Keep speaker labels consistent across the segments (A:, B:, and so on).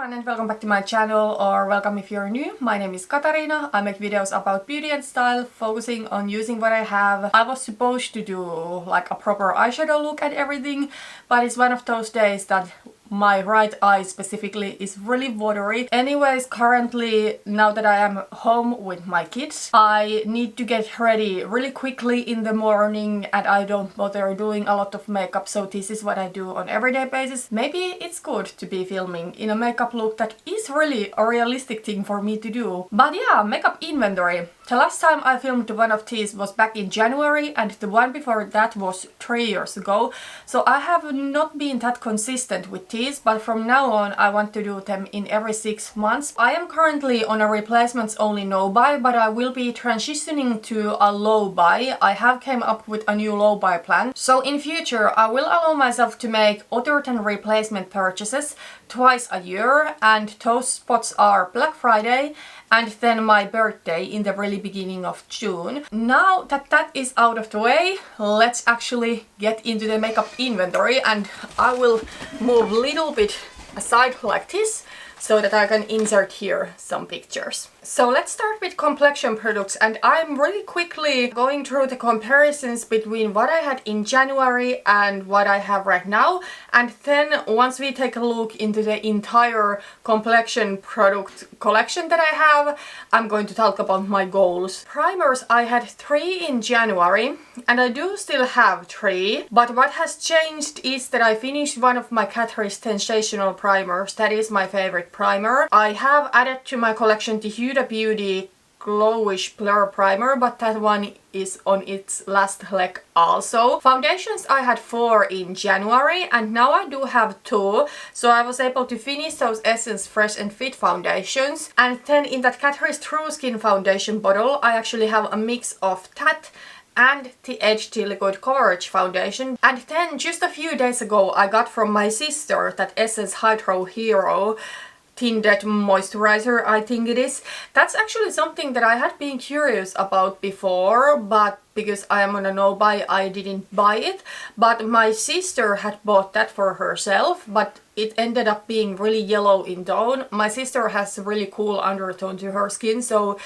A: everyone and welcome back to my channel, or welcome if you're new. My name is Katarina. I make videos about beauty and style, focusing on using what I have. I was supposed to do like a proper eyeshadow look and everything, but it's one of those days that my right eye specifically is really watery. Anyways, currently, now that I am home with my kids, I need to get ready really quickly in the morning and I don't bother doing a lot of makeup, so this is what I do on everyday basis. Maybe it's good to be filming in a makeup look that is really a realistic thing for me to do. But yeah, makeup inventory. The last time I filmed one of these was back in January and the one before that was 3 years ago. So I have not been that consistent with these, but from now on I want to do them in every 6 months. I am currently on a replacements only no buy, but I will be transitioning to a low buy. I have came up with a new low buy plan. So in future I will allow myself to make other than replacement purchases twice a year, and those spots are Black Friday and then my birthday in the really beginning of June. Now that that is out of the way, let's actually get into the makeup inventory, and I will move a little bit aside like this so that I can insert here some pictures. So let's start with Complexion products, and I'm really quickly going through the comparisons between what I had in January and what I have right now, and then once we take a look into the entire Complexion product collection that I have, I'm going to talk about my goals. Primers, I had 3 in January and I do still have 3, but what has changed is that I finished one of my Catrice Sensational primers. That is my favorite primer. I have added to my collection the Huda Beauty Glowish Blur Primer, but that one is on its last leg also. Foundations, I had 4 in January and now I do have 2, so I was able to finish those Essence Fresh and Fit foundations. And then in that Catrice True Skin foundation bottle I actually have a mix of that and the HD Liquid Coverage foundation. And then just a few days ago I got from my sister that Essence Hydro Hero Tinted Moisturizer, I think it is. That's actually something that I had been curious about before, but because I am on a no buy I didn't buy it. But my sister had bought that for herself, but it ended up being really yellow in tone. My sister has a really cool undertone to her skin, so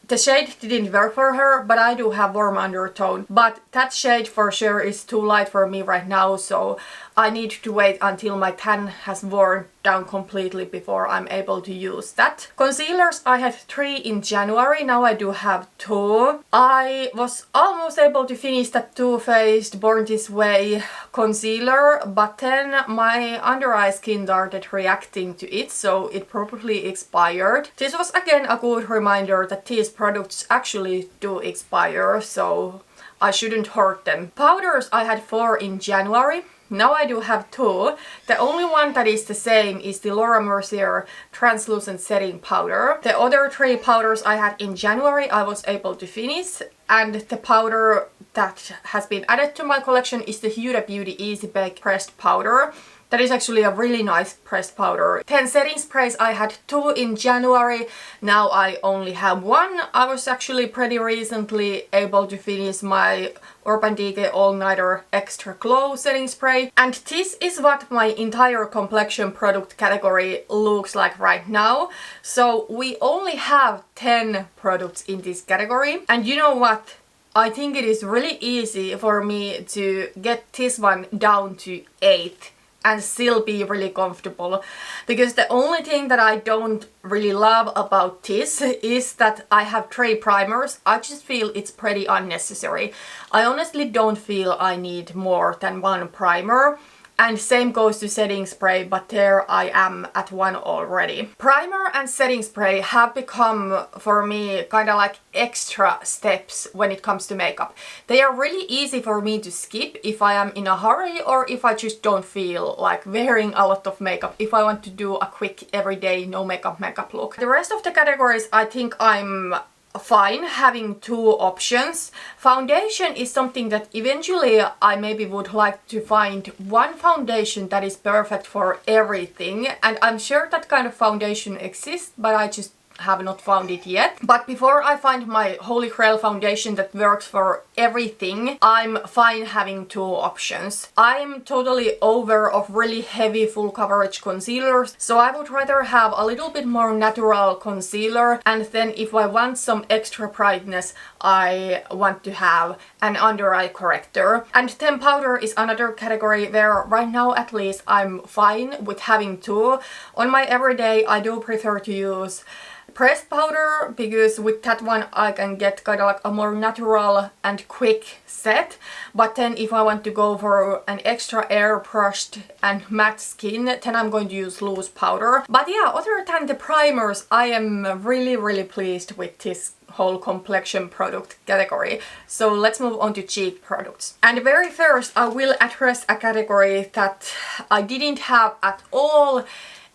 A: the shade didn't work for her, but I do have warm undertone. But that shade for sure is too light for me right now, so I need to wait until my tan has worn down completely before I'm able to use that. Concealers, I had 3 in January, now I do have 2. I was almost able to finish that Too Faced Born This Way concealer, but then my under eye skin started reacting to it, so it probably expired. This was again a good reminder that these products actually do expire, so I shouldn't hoard them. Powders, I had 4 in January. Now I do have 2. The only one that is the same is the Laura Mercier Translucent Setting Powder. The other 3 powders I had in January I was able to finish, and the powder that has been added to my collection is the Huda Beauty Easy Bake Pressed Powder. That is actually a really nice pressed powder. 10 setting sprays, I had 2 in January, now I only have 1. I was actually pretty recently able to finish my Urban Decay All Nighter Extra Glow setting spray. And this is what my entire Complexion product category looks like right now. So we only have 10 products in this category. And you know what? I think it is really easy for me to get this one down to 8 and still be really comfortable, because the only thing that I don't really love about this is that I have 3 primers. I just feel it's pretty unnecessary. I honestly don't feel I need more than 1 primer. And same goes to setting spray, but there I am at 1 already. Primer and setting spray have become for me kind of like extra steps when it comes to makeup. They are really easy for me to skip if I am in a hurry or if I just don't feel like wearing a lot of makeup, if I want to do a quick everyday no makeup look. The rest of the categories I think I'm fine having 2 options. Foundation is something that eventually I maybe would like to find one foundation that is perfect for everything, and I'm sure that kind of foundation exists, but I just have not found it yet. But before I find my holy grail foundation that works for everything, I'm fine having two options. I'm totally over of really heavy full coverage concealers, so I would rather have a little bit more natural concealer, and then if I want some extra brightness, I want to have an under eye corrector. And then powder is another category where right now at least I'm fine with having two. On my everyday I do prefer to use pressed powder because with that one I can get kind of like a more natural and quick set, but then if I want to go for an extra airbrushed and matte skin, then I'm going to use loose powder. But yeah, other than the primers, I am really pleased with this whole complexion product category. So let's move on to cheek products. And very first I will address a category that I didn't have at all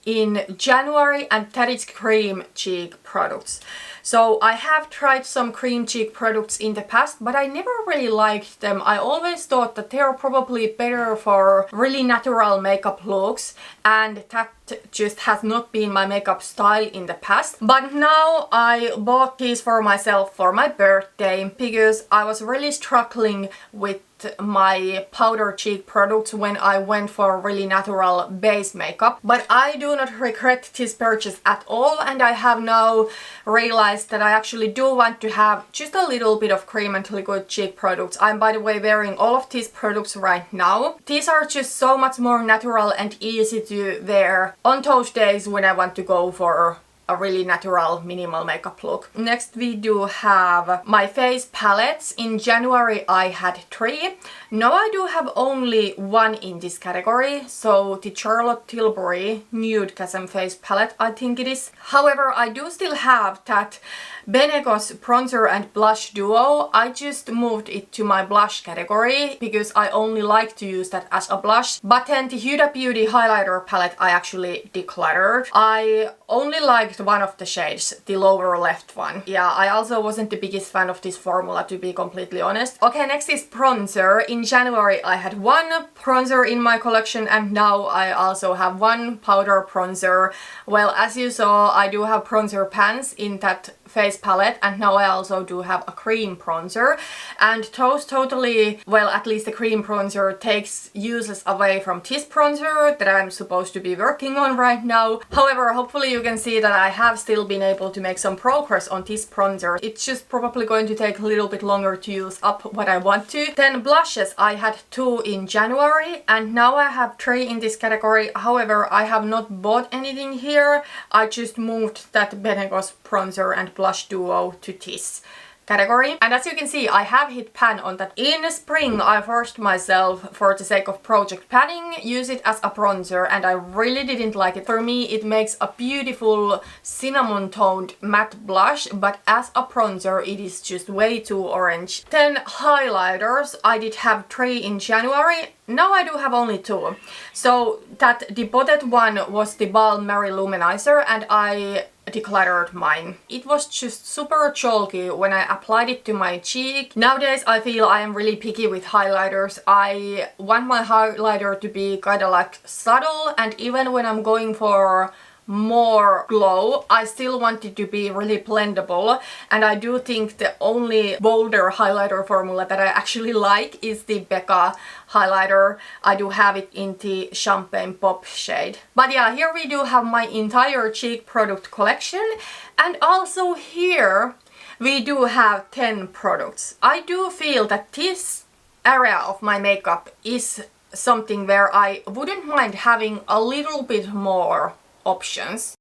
A: in January, and that is cream cheek products. So I have tried some cream cheek products in the past, but I never really liked them. I always thought that they are probably better for really natural makeup looks, and that just has not been my makeup style in the past. But now I bought these for myself for my birthday because I was really struggling with my powder cheek products when I went for really natural base makeup. But I do not regret this purchase at all, and I have now realized that I actually do want to have just a little bit of cream and liquid cheek products. I'm by the way wearing all of these products right now. These are just so much more natural and easy to wear on those days when I want to go for a really natural minimal makeup look. Next we do have my face palettes. In January I had 3. Now I do have only 1 in this category, so the Charlotte Tilbury Nude Chasm face palette, I think it is. However, I do still have that Benegos bronzer and blush duo. I just moved it to my blush category because I only like to use that as a blush. But then the Huda Beauty highlighter palette I actually decluttered. I only liked one of the shades, the lower left one. Yeah, I also wasn't the biggest fan of this formula, to be completely honest. Okay, next is bronzer. In January I had 1 bronzer in my collection, and now I also have 1 powder bronzer. Well, as you saw, I do have bronzer pans in that face palette, and now I also do have a cream bronzer, and those totally, well, at least the cream bronzer takes uses away from this bronzer that I'm supposed to be working on right now. However, hopefully you can see that I have still been able to make some progress on this bronzer. It's just probably going to take a little bit longer to use up what I want to. Then blushes, I had 2 in January, and now I have 3 in this category. However, I have not bought anything here. I just moved that Benegos bronzer and blush duo to this category. And as you can see, I have hit pan on that. In spring I forced myself, for the sake of project panning, use it as a bronzer, and I really didn't like it. For me it makes a beautiful cinnamon toned matte blush, but as a bronzer it is just way too orange. Then highlighters, I did have 3 in January. Now I do have only 2. So that the bottom one was the Balm Mary Luminizer, and I decluttered mine. It was just super chalky when I applied it to my cheek. Nowadays I feel I am really picky with highlighters. I want my highlighter to be kind of like subtle, and even when I'm going for more glow, I still want it to be really blendable, and I do think the only bolder highlighter formula that I actually like is the Becca highlighter. I do have it in the Champagne Pop shade. But yeah, here we do have my entire cheek product collection, and also here we do have 10 products. I do feel that this area of my makeup is something where I wouldn't mind having a little bit more options.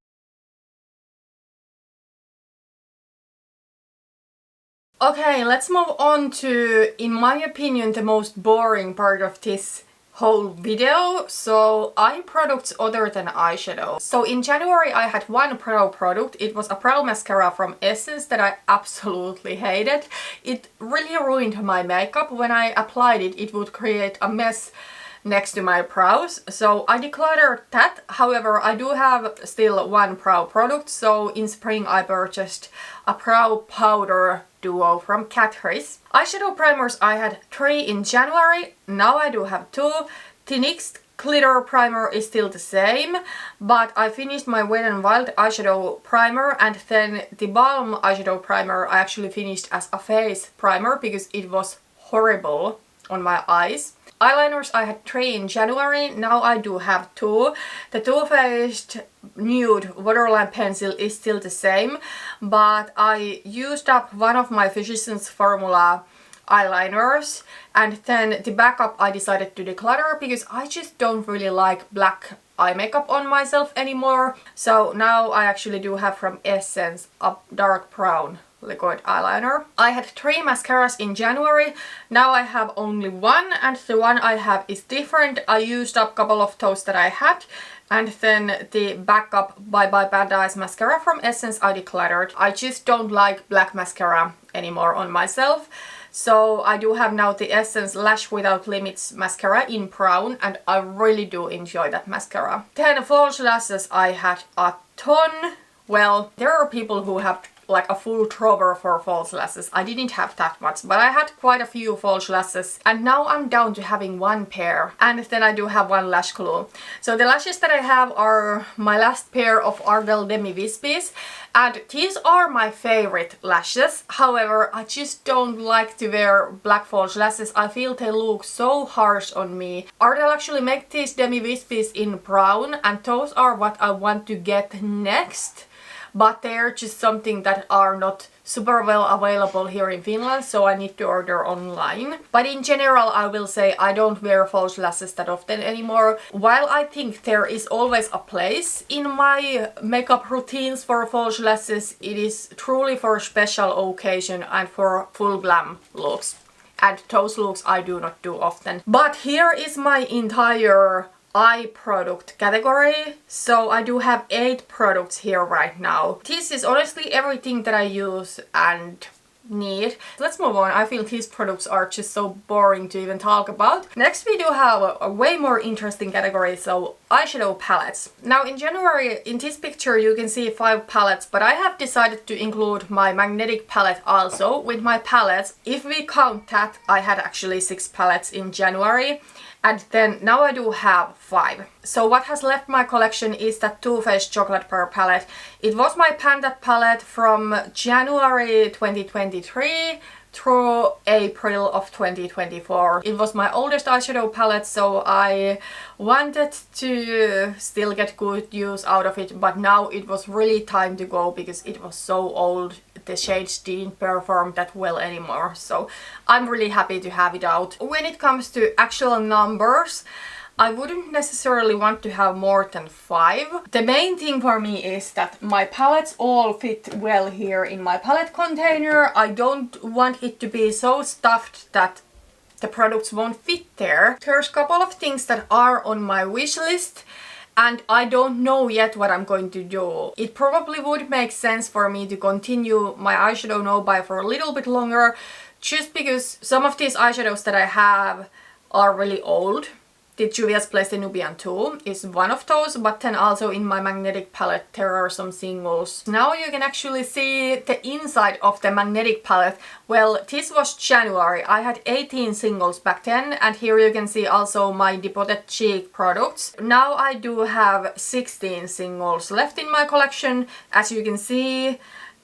A: Okay, let's move on to, in my opinion, the most boring part of this whole video. So eye products other than eyeshadow. So in January I had 1 brow product. It was a brow mascara from Essence that I absolutely hated. It really ruined my makeup. When I applied it, it would create a mess next to my brows, so I decluttered that. However, I do have still 1 brow product, so in spring I purchased a brow powder duo from Catrice. Eyeshadow primers I had 3 in January, now I do have 2. The next glitter primer is still the same, but I finished my Wet n Wild eyeshadow primer, and then the Balm eyeshadow primer I actually finished as a face primer because it was horrible on my eyes. Eyeliners I had 3 in January, now I do have 2. The Too Faced Nude Waterline Pencil is still the same, but I used up one of my Physicians Formula eyeliners, and then the backup I decided to declutter because I just don't really like black eye makeup on myself anymore. So now I actually do have from Essence a dark brown liquid eyeliner. I had 3 mascaras in January, now I have only 1, and the one I have is different. I used up a couple of those that I had, and then the backup Bye Bye Bad Eyes mascara from Essence I decluttered. I just don't like black mascara anymore on myself. So I do have now the Essence Lash Without Limits mascara in brown, and I really do enjoy that mascara. Then false lashes I had a ton. Well, there are people who have like a full drawer for false lashes. I didn't have that much, but I had quite a few false lashes, and now I'm down to having 1 pair, and then I do have 1 lash glue. So the lashes that I have are my last pair of Ardell Demi Wispies, and these are my favorite lashes. However, I just don't like to wear black false lashes. I feel they look so harsh on me. Ardell actually make these Demi Wispies in brown, and those are what I want to get next. But they're just something that are not super well available here in Finland, so I need to order online. But in general, I will say I don't wear false lashes that often anymore. While I think there is always a place in my makeup routines for false lashes, it is truly for a special occasion and for full glam looks. And those looks I do not do often. But here is my entire eye product category. So I do have 8 products here right now. This is honestly everything that I use and need. Let's move on. I feel these products are just so boring to even talk about. Next we do have a way more interesting category, so eyeshadow palettes. Now in January, in this picture you can see 5 palettes, but I have decided to include my magnetic palette also with my palettes. If we count that, I had actually 6 palettes in January. And then now I do have 5. So what has left my collection is that Too Faced Chocolate Pear palette. It was my Panda palette from January 2023 through April of 2024. It was my oldest eyeshadow palette, so I wanted to still get good use out of it, but now it was really time to go because it was so old. The shades didn't perform that well anymore, so I'm really happy to have it out. When it comes to actual numbers, I wouldn't necessarily want to have more than 5. The main thing for me is that my palettes all fit well here in my palette container. I don't want it to be so stuffed that the products won't fit there. There's a couple of things that are on my wish list, and I don't know yet what I'm going to do. It probably would make sense for me to continue my eyeshadow no-buy for a little bit longer, just because some of these eyeshadows that I have are really old. The Juvia's Place the Nubian 2 is one of those, but then also in my magnetic palette there are some singles. Now you can actually see the inside of the magnetic palette. Well, this was January. I had 18 singles back then, and here you can see also my Depotted Cheek products. Now I do have 16 singles left in my collection. As you can see,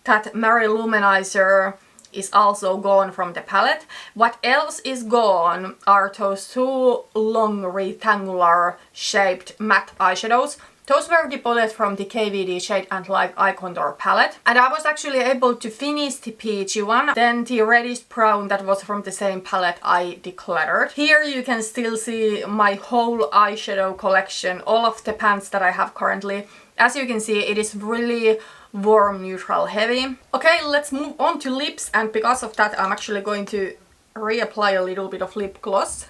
A: that Mary Luminizer is also gone from the palette. What else is gone are those 2 long rectangular shaped matte eyeshadows. Those were depotted from the KVD Shade and Light Eye Contour palette. And I was actually able to finish the peachy one. Then the reddish brown that was from the same palette I decluttered. Here you can still see my whole eyeshadow collection, all of the pans that I have currently. As you can see, it is really warm, neutral, heavy. Okay, let's move on to lips, and because of that I'm actually going to reapply a little bit of lip gloss.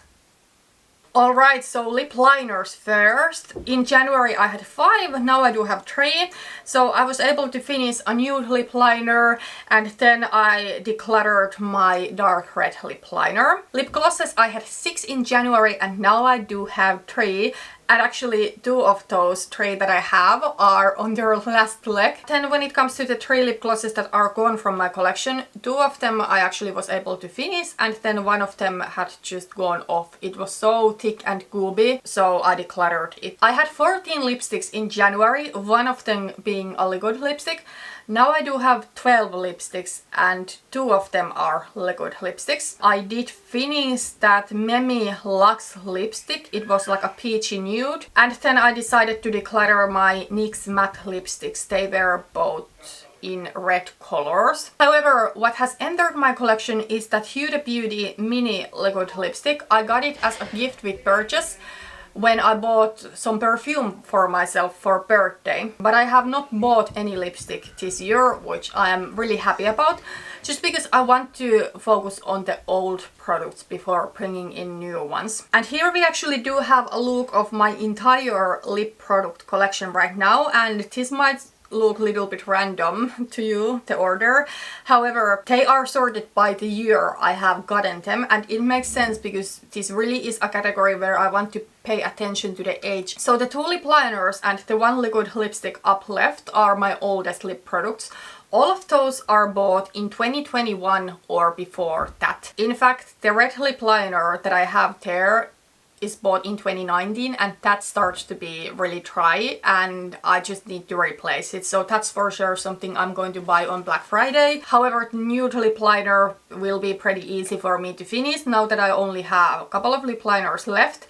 A: Alright, so lip liners first. In January I had 5, now I do have 3. So I was able to finish a nude lip liner, and then I decluttered my dark red lip liner. Lip glosses I had 6 in January, and now I do have 3. And actually 2 of those 3 that I have are on their last leg. Then when it comes to the 3 lip glosses that are gone from my collection, 2 of them I actually was able to finish, and then 1 of them had just gone off. It was so thick and gooby, so I decluttered it. I had 14 lipsticks in January, 1 of them being a liquid lipstick. Now I do have 12 lipsticks and 2 of them are liquid lipsticks. I did finish that Memi Luxe lipstick. It was like a peachy nude. And then I decided to declutter my NYX matte lipsticks. They were both in red colors. However, what has entered my collection is that Huda Beauty mini liquid lipstick. I got it as a gift with purchase when I bought some perfume for myself for birthday. But I have not bought any lipstick this year, which I am really happy about, just because I want to focus on the old products before bringing in new ones. And here we actually do have a look of my entire lip product collection right now, and this might look a little bit random to you, the order. However, they are sorted by the year I have gotten them, and it makes sense because this really is a category where I want to pay attention to the age. So the 2 lip liners and the 1 liquid lipstick up left are my oldest lip products. All of those are bought in 2021 or before that. In fact, the red lip liner that I have there is bought in 2019, and that starts to be really dry and I just need to replace it. So that's for sure something I'm going to buy on Black Friday. However, the nude lip liner will be pretty easy for me to finish now that I only have a couple of lip liners left.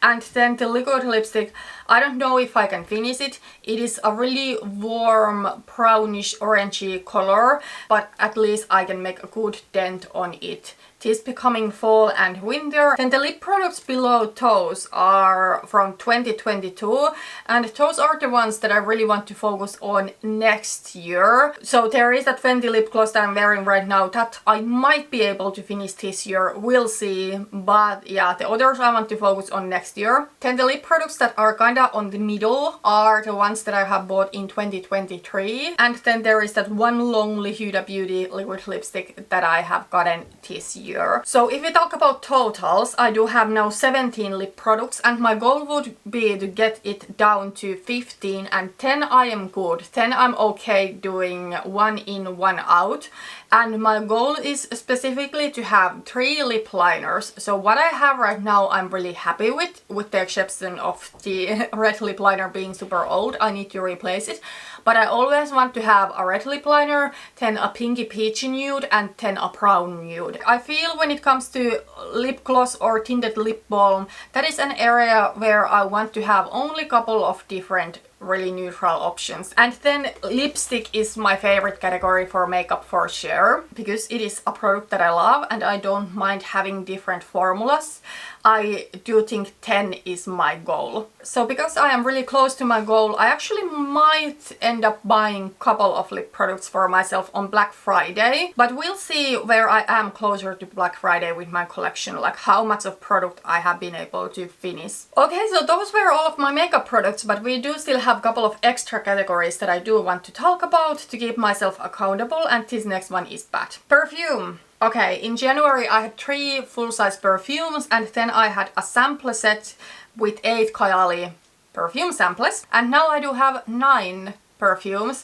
A: And then the liquid lipstick, I don't know if I can finish it. It is a really warm brownish orangey color, but at least I can make a good dent on it. It is becoming fall and winter. Then the lip products below those are from 2022, and those are the ones that I really want to focus on next year. So there is that Fenty lip gloss that I'm wearing right now that I might be able to finish this year, we'll see. But yeah, the others I want to focus on next year. Then the lip products that are kinda on the middle are the ones that I have bought in 2023. And then there is that one lonely Huda Beauty liquid lipstick that I have gotten this year. So if we talk about totals, I do have now 17 lip products, and my goal would be to get it down to 15, and 10 I am good. 10 I'm okay doing 1 in, 1 out. And my goal is specifically to have 3 lip liners. So what I have right now I'm really happy with the exception of the red lip liner being super old. I need to replace it. But I always want to have a red lip liner, then a pinky peachy nude, and then a brown nude. I feel when it comes to lip gloss or tinted lip balm, that is an area where I want to have only a couple of different really neutral options. And then lipstick is my favorite category for makeup for sure, because it is a product that I love and I don't mind having different formulas. I do think 10 is my goal. So because I am really close to my goal, I actually might end up buying a couple of lip products for myself on Black Friday. But we'll see where I am closer to Black Friday with my collection, like how much of product I have been able to finish. Okay, so those were all of my makeup products, but we do still have a couple of extra categories that I do want to talk about to keep myself accountable, and this next one is bad. Perfume. Okay, in January I had 3 full-size perfumes, and then I had a sample set with 8 Kayali perfume samples, and now I do have 9 perfumes.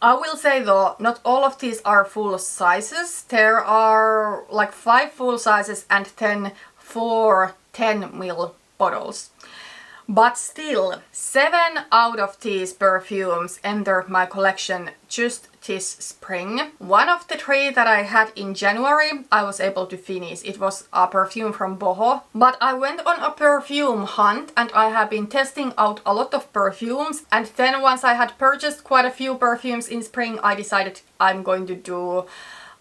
A: I will say though, not all of these are full sizes. There are like 5 full sizes and then 4 10ml bottles. But still, 7 out of these perfumes entered my collection just this spring. One of the 3 that I had in January, I was able to finish. It was a perfume from Boho. But I went on a perfume hunt and I have been testing out a lot of perfumes. And then once I had purchased quite a few perfumes in spring, I decided I'm going to do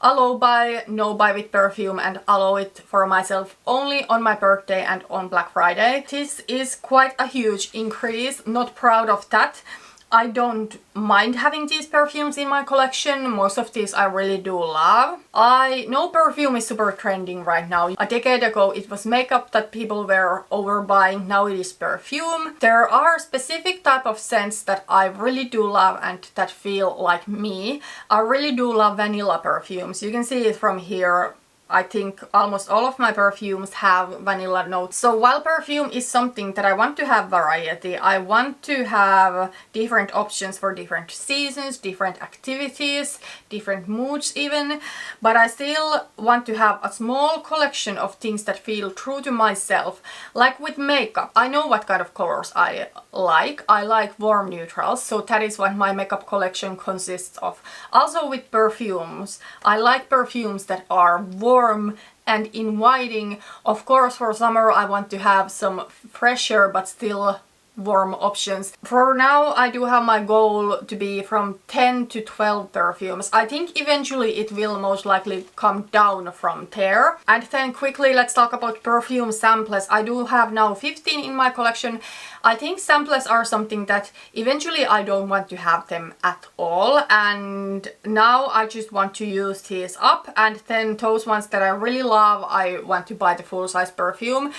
A: a low buy, no buy with perfume, and allow it for myself only on my birthday and on Black Friday. This is quite a huge increase, not proud of that. I don't mind having these perfumes in my collection. Most of these I really do love. I know perfume is super trending right now. A decade ago it was makeup that people were overbuying, now it is perfume. There are specific type of scents that I really do love and that feel like me. I really do love vanilla perfumes. You can see it from here. I think almost all of my perfumes have vanilla notes. So while perfume is something that I want to have variety, I want to have different options for different seasons, different activities, different moods even, but I still want to have a small collection of things that feel true to myself. Like with makeup, I know what kind of colors I like. I like warm neutrals, so that is what my makeup collection consists of. Also with perfumes, I like perfumes that are warm and inviting. Of course, for summer I want to have some fresher but still warm options. For now I do have my goal to be from 10 to 12 perfumes. I think eventually it will most likely come down from there. And then quickly let's talk about perfume samples. I do have now 15 in my collection. I think samples are something that eventually I don't want to have them at all, and now I just want to use these up, and then those ones that I really love I want to buy the full-size perfume.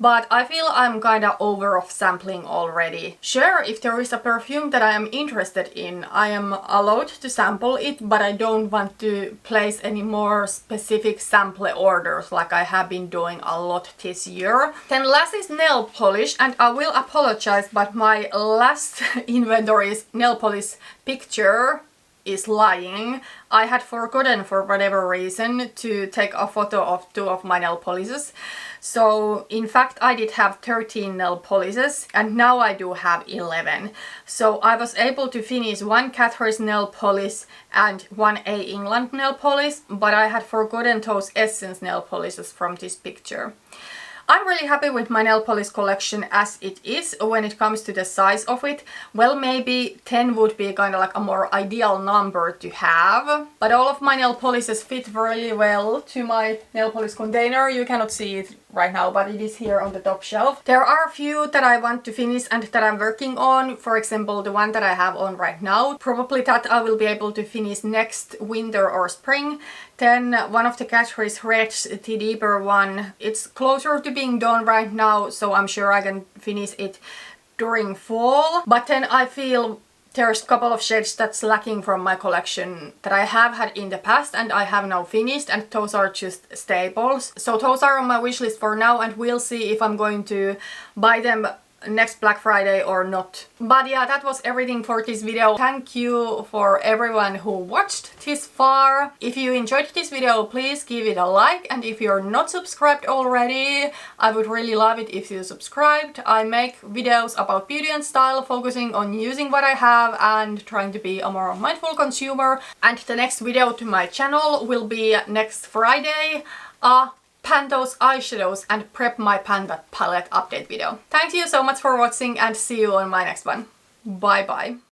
A: But I feel I'm kinda over of sampling already. Sure, if there is a perfume that I am interested in, I am allowed to sample it, but I don't want to place any more specific sample orders like I have been doing a lot this year. Then last is nail polish, and I will apologize, but my last inventory's nail polish picture is lying. I had forgotten for whatever reason to take a photo of 2 of my nail polishes. So in fact I did have 13 nail polishes and now I do have 11. So I was able to finish 1 Catrice nail polish and 1 A. England nail polish, but I had forgotten those Essence nail polishes from this picture. I'm really happy with my nail polish collection as it is when it comes to the size of it. Well, maybe 10 would be kind of like a more ideal number to have. But all of my nail polishes fit really well to my nail polish container. You cannot see it right now, but it is here on the top shelf. There are a few that I want to finish and that I'm working on. For example, the one that I have on right now. Probably that I will be able to finish next winter or spring. Then one of the Catrice Reds, the deeper one, it's closer to being done right now, so I'm sure I can finish it during fall. But then I feel there's a couple of shades that's lacking from my collection that I have had in the past and I have now finished, and those are just staples. So those are on my wishlist for now, and we'll see if I'm going to buy them next Black Friday or not. But yeah, that was everything for this video. Thank you for everyone who watched this far. If you enjoyed this video, please give it a like, and if you're not subscribed already, I would really love it if you subscribed. I make videos about beauty and style, focusing on using what I have and trying to be a more mindful consumer. And the next video to my channel will be next Friday. Pan those eyeshadows and prep my Panda palette update video. Thank you so much for watching and see you on my next one. Bye bye.